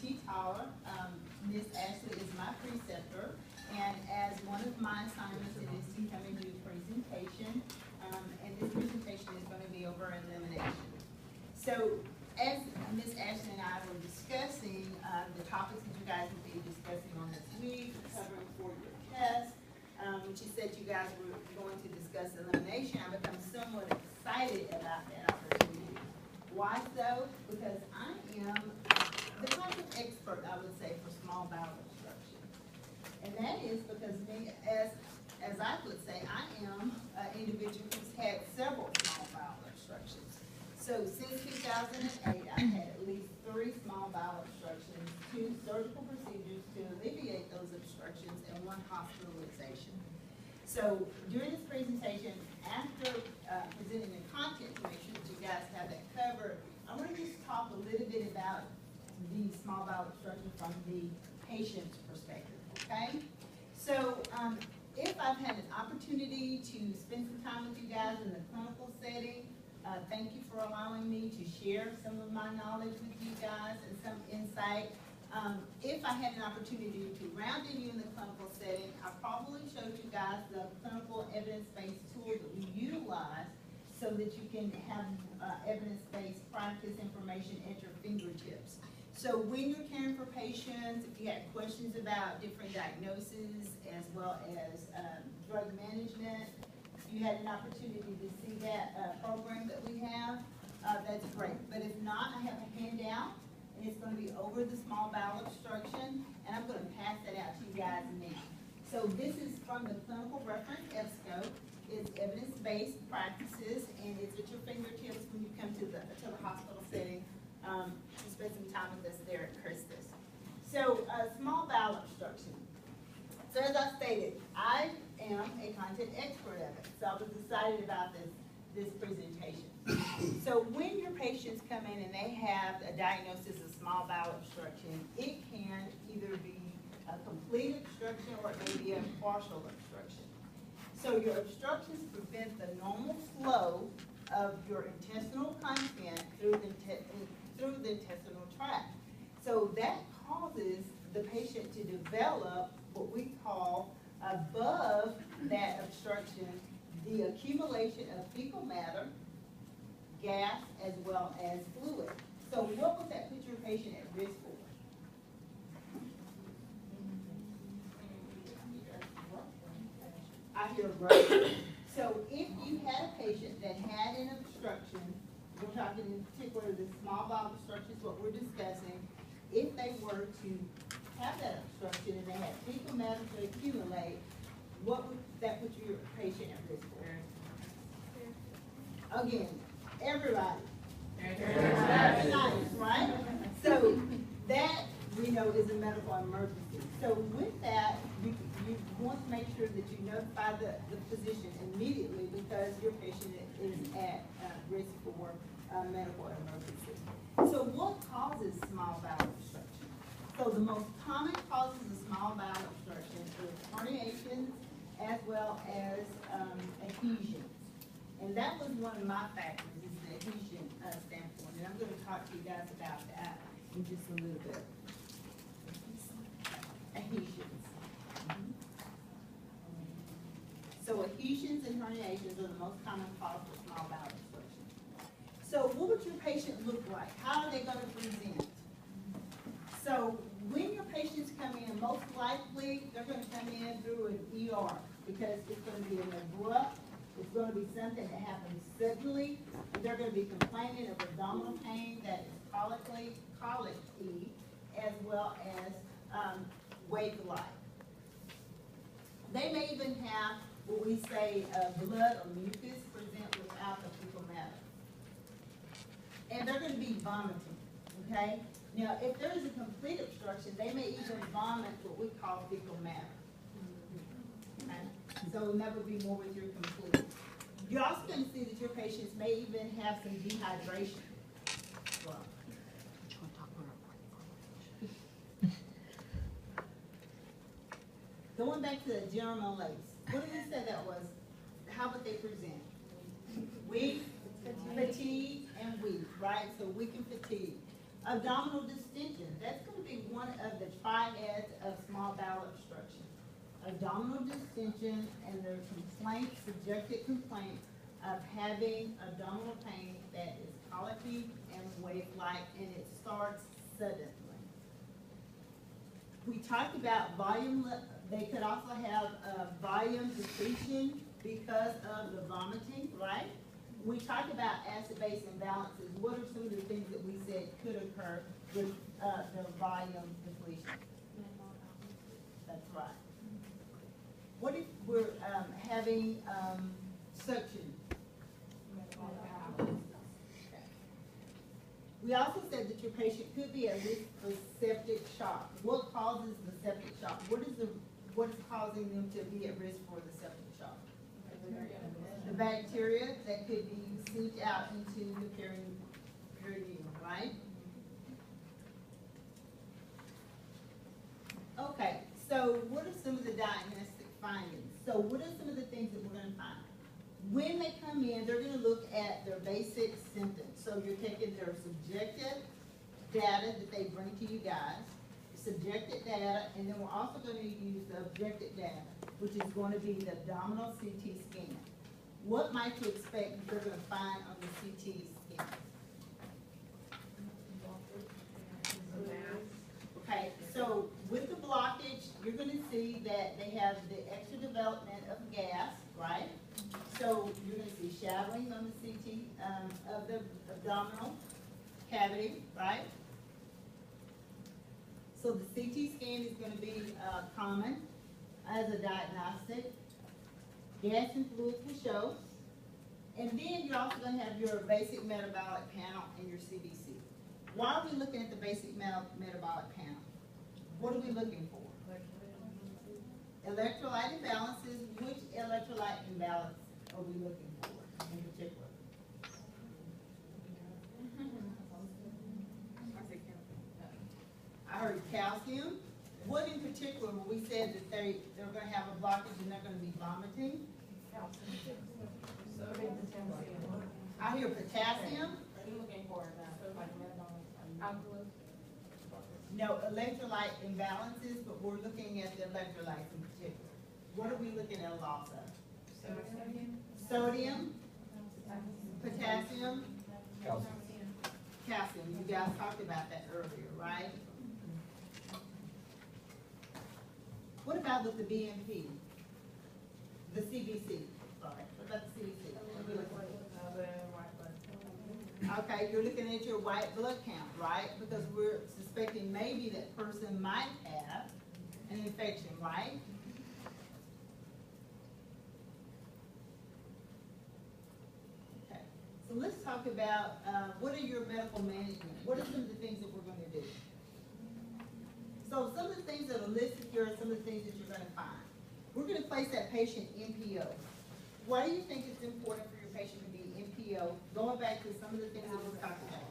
T-Tower. Miss Ashley is my preceptor, and as one of my assignments, it is to come and do a presentation, and this presentation is going to be over elimination. So, as Miss Ashley and I were discussing the topics that you guys will be discussing on this week, covering for your test, she said you guys were going to discuss elimination. I become somewhat excited about that opportunity. Why so? Because I am the kind of expert, I would say, for small bowel obstruction. And that is because me, as I would say, I am an individual who's had several small bowel obstructions. So since 2008, I've had at least 3 small bowel obstructions, 2 surgical procedures to alleviate those obstructions, and 1 hospitalization. So during this presentation, after presenting the content to make sure that you guys have that covered, I want to just talk a little bit about the small bowel obstruction from the patient's perspective, okay? So if I've had an opportunity to spend some time with you guys in the clinical setting, thank you for allowing me to share some of my knowledge with you guys and some insight. If I had an opportunity to round in you in the clinical setting, I probably showed you guys the clinical evidence-based tool that we utilize so that you can have evidence-based practice information at your fingertips. So when you're caring for patients, if you had questions about different diagnoses as well as drug management, if you had an opportunity to see that program that we have, that's great. But if not, I have a handout, and it's going to be over the small bowel obstruction, and I'm going to pass that out to you guys now. So this is from the clinical reference EBSCO. It's evidence-based practices, and it's at your fingertips when you come to the hospital setting. To spend some time with us there at Christus. So small bowel obstruction. So as I stated, I am a content expert of it. So I was excited about this presentation. So when your patients come in and they have a diagnosis of small bowel obstruction, it can either be a complete obstruction or it may be a partial obstruction. So your obstructions prevent the normal flow of your intestinal content through the intestinal tract. So that causes the patient to develop what we call, above that obstruction, the accumulation of fecal matter, gas, as well as fluid. So what would that put your patient at risk for? I hear growth. So if you had a patient that had an obstruction, we're talking in particular the small bowel obstruction is what we're discussing, if they were to have that obstruction and they had fecal matter to accumulate, what would that put your patient at risk for? Again, everybody. Nice, right? So that we know is a medical emergency. So with that, you want to make sure that you notify the physician immediately because your patient is at risk for medical emergency. So what causes small bowel obstruction? So the most common causes of small bowel obstruction is herniations as well as adhesions. And that was one of my factors, is the adhesion standpoint. And I'm going to talk to you guys about that in just a little bit. Adhesions. So adhesions and herniations are the most common cause for small bowel obstruction. So what would your patient look like? How are they going to present? So when your patients come in, most likely they're going to come in through an ER because it's going to be an abrupt, it's going to be something that happens suddenly, and they're going to be complaining of abdominal pain that is colicky, as well as weight loss. They may even have what we say blood or mucus present without the fecal matter. And they're going to be vomiting, okay? Now, if there is a complete obstruction, they may even vomit what we call fecal matter. Okay? So it'll never be more with your complete. You're also going to see that your patients may even have some dehydration. Well, going back to the general malaise, what did we say that was? How would they present? Weak, fatigue, and weak, right? So weak and fatigue. Abdominal distension, that's gonna be one of the triads of small bowel obstruction. Abdominal distension and their complaints, subjective complaints of having abdominal pain that is colicky and wave-like, and it starts suddenly. We talked about volume, they could also have volume depletion because of the vomiting, right? We talked about acid-base imbalances. What are some of the things that we said could occur with the volume depletion? That's right. What if we're having suction? We also said that your patient could be at risk for septic shock. What causes the septic shock? What is causing them to be at risk for the septic shock? The bacteria that could be seeped out into the perineum, right? Okay, so what are some of the diagnostic findings? So what are some of the things that we're gonna find? When they come in, they're gonna look at their basic symptoms. So you're taking their subjective data that they bring to you guys, subjective data, and then we're also gonna use the objective data, which is gonna be the abdominal CT scan. What might you expect that they're gonna find on the CT scan? Okay, so with the blockage, you're gonna see that they have the extra development of gas, right? So you're gonna see shadowing on the CT of the abdominal cavity, right? So the CT scan is gonna be common as a diagnostic. Gas and fluids will show. And then you're also gonna have your basic metabolic panel and your CBC. Why are we looking at the basic metabolic panel? What are we looking for? Electrolyte imbalances. Which electrolyte imbalance are we looking for in particular? I heard calcium. What in particular, when we said that they're going to have a blockage and they're going to be vomiting? I hear potassium. Are you looking for like metabolic? No, electrolyte imbalances, but we're looking at the electrolytes in particular. What are we looking at loss of? Sodium, potassium, calcium. You guys talked about that earlier, right? What about with the BMP? The CBC, sorry. What about the CBC? Okay, you're looking at your white blood count, right? Because we're suspecting maybe that person might have an infection, right? Okay, so let's talk about what are your medical management? What are some of the things that we're going to do? So some of the things that are listed here are some of the things that you're going to find. We're going to place that patient NPO. Why do you think it's important for your patient to be NPO? Going back to some of the things that we talked about.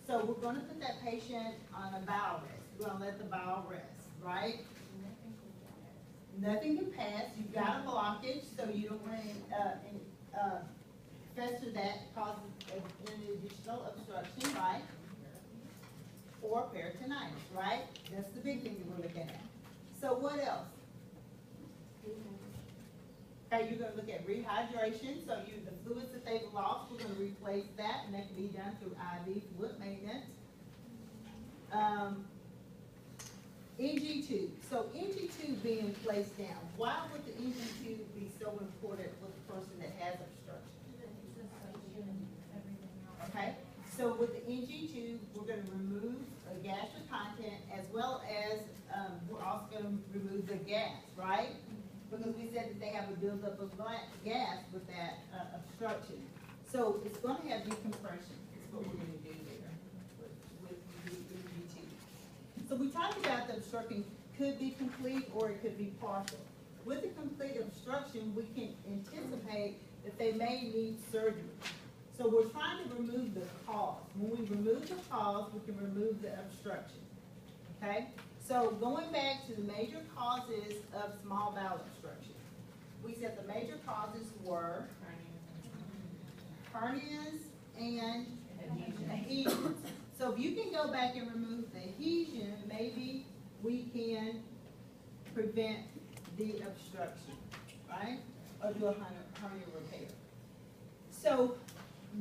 So we're going to put that patient on a bowel rest. We're going to let the bowel rest, right? Nothing can pass. You've got a blockage, so you don't want to fester that, cause an additional obstruction, right? Or peritonitis, right? That's the big thing that we're looking at. So what else? Okay, you're going to look at rehydration. So the fluids that they've lost, we're going to replace that, and that can be done through IV fluid maintenance. NG tube. So NG tube being placed down. Why would the NG tube be so important with the person that has obstruction? Okay, so with the NG tube, we're going to remove the gastric content as well as we're also going to remove the gas, right? Because we said that they have a buildup of gas with that obstruction. So it's going to have decompression, is what we're going to do there with the NG tube. So we talked about the obstruction could be complete or it could be partial. With the complete obstruction, we can anticipate that they may need surgery. So we're trying to remove the cause. When we remove the cause, we can remove the obstruction, okay? So going back to the major causes of small bowel obstruction, we said the major causes were hernias and adhesions. So if you can go back and remove the adhesion, maybe we can prevent the obstruction, right? Or do a hernia repair. So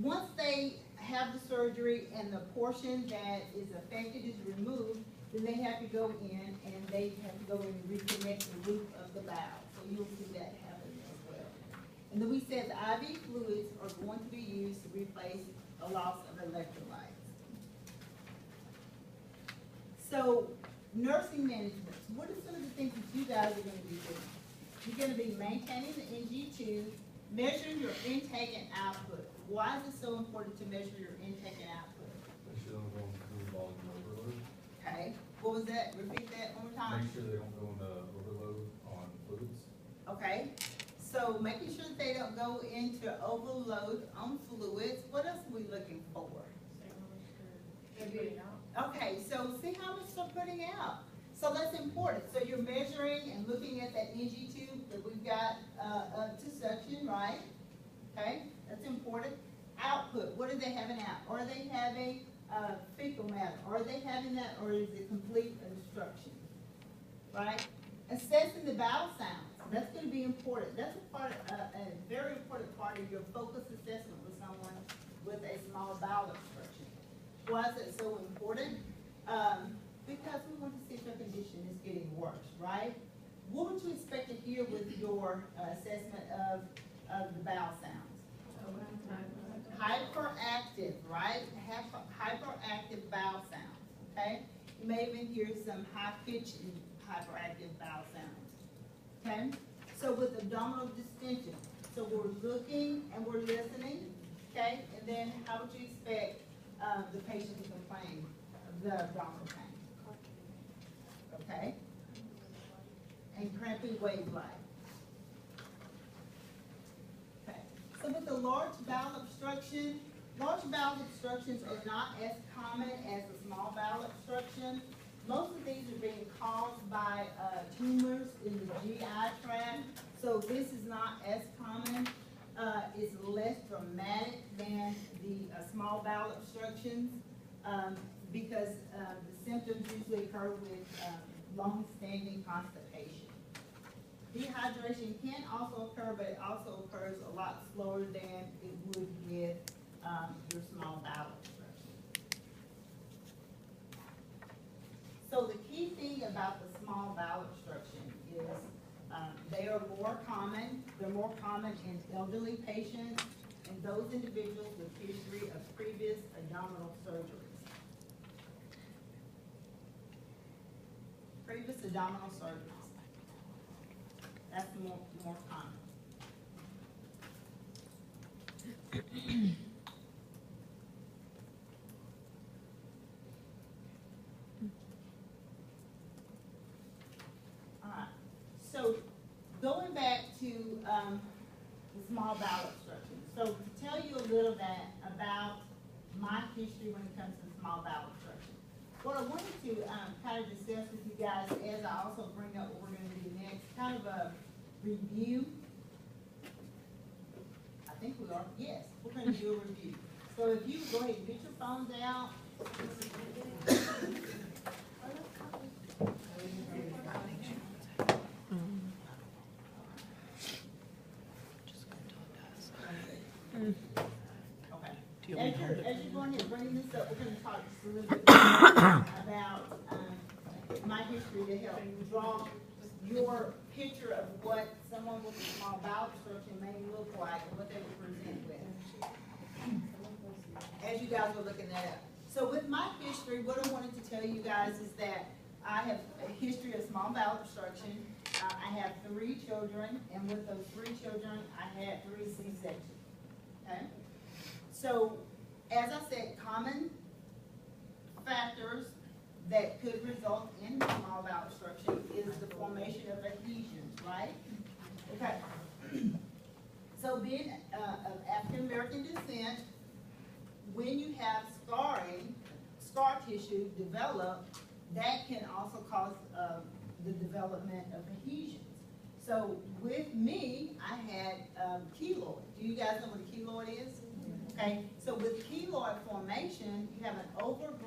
once they have the surgery and the portion that is affected is removed, then they have to go in and they have to go in and reconnect the loop of the valve. So you'll see that happen as well. And then we said the IV fluids are going to be used to replace a loss of electrolytes. So nursing management, what are some of the things that you guys are going to be doing? You're going to be maintaining the NG2, measuring your intake and output. Why is it so important to measure your intake and output? Make sure they don't go into volume overload. Okay, what was that? Repeat that one more time. Make sure they don't go into overload on fluids. Okay, so making sure that they don't go into overload on fluids. What else are we looking for? Okay, so see how much they're putting out. So that's important. So you're measuring and looking at that NG tube that we've got up to suction, right? Okay, that's important. Output, what are they having out? Are they having fecal matter? Are they having that, or is it complete obstruction? Right? Assessing the bowel sounds. That's going to be important. That's a very important part of your focus assessment with someone with a small bowel obstruction. Why is it so important? Because we want to see if their condition is getting worse, right? What would you expect to hear with your assessment of the bowel sounds? Hyperactive, right? Hyperactive bowel sounds, okay? You may even hear some high-pitched hyperactive bowel sounds, okay? So with abdominal distension, so we're looking and we're listening, okay? And then how would you expect the patient to complain of the abdominal pain? Okay? And crampy wave light. Okay. So with the large bowel obstruction, large bowel obstructions are not as common as a small bowel obstruction. Most of these are being caused by tumors in the GI tract. So this is not as common. It's less dramatic than the small bowel obstructions because the symptoms usually occur with long-standing constipation. Dehydration can also occur, but it also occurs a lot slower than it would with your small bowel obstruction. So the key thing about the small bowel obstruction is they are more common. They're more common in elderly patients and those individuals with history of previous abdominal surgeries. Previous abdominal surgeries. That's more common. All right. So going back to the small bowel obstruction. So to tell you a little bit about my history when it comes to small bowel obstruction. What I wanted to kind of discuss with you guys as I also bring up what we're going to do next, kind of a review. I think we are, yes, we're going to do a review. So if you go ahead and get your phones out. As you're going ahead bringing this up, we're going to talk just a little bit about my history to help draw your picture of what someone with a small bowel obstruction may look like and what they would present with. As you guys were looking that up. So with my history, what I wanted to tell you guys is that I have a history of small bowel obstruction. I have 3 children, and with those 3 children, I had 3 C-sections. Okay? So, as I said, common factors that could result in small bowel obstruction is the formation of adhesions, right? Okay. So being of African American descent, when you have scar tissue develop, that can also cause the development of adhesions. So with me, I had keloid. Do you guys know what a keloid is? Okay, so with keloid formation, you have an overgrowth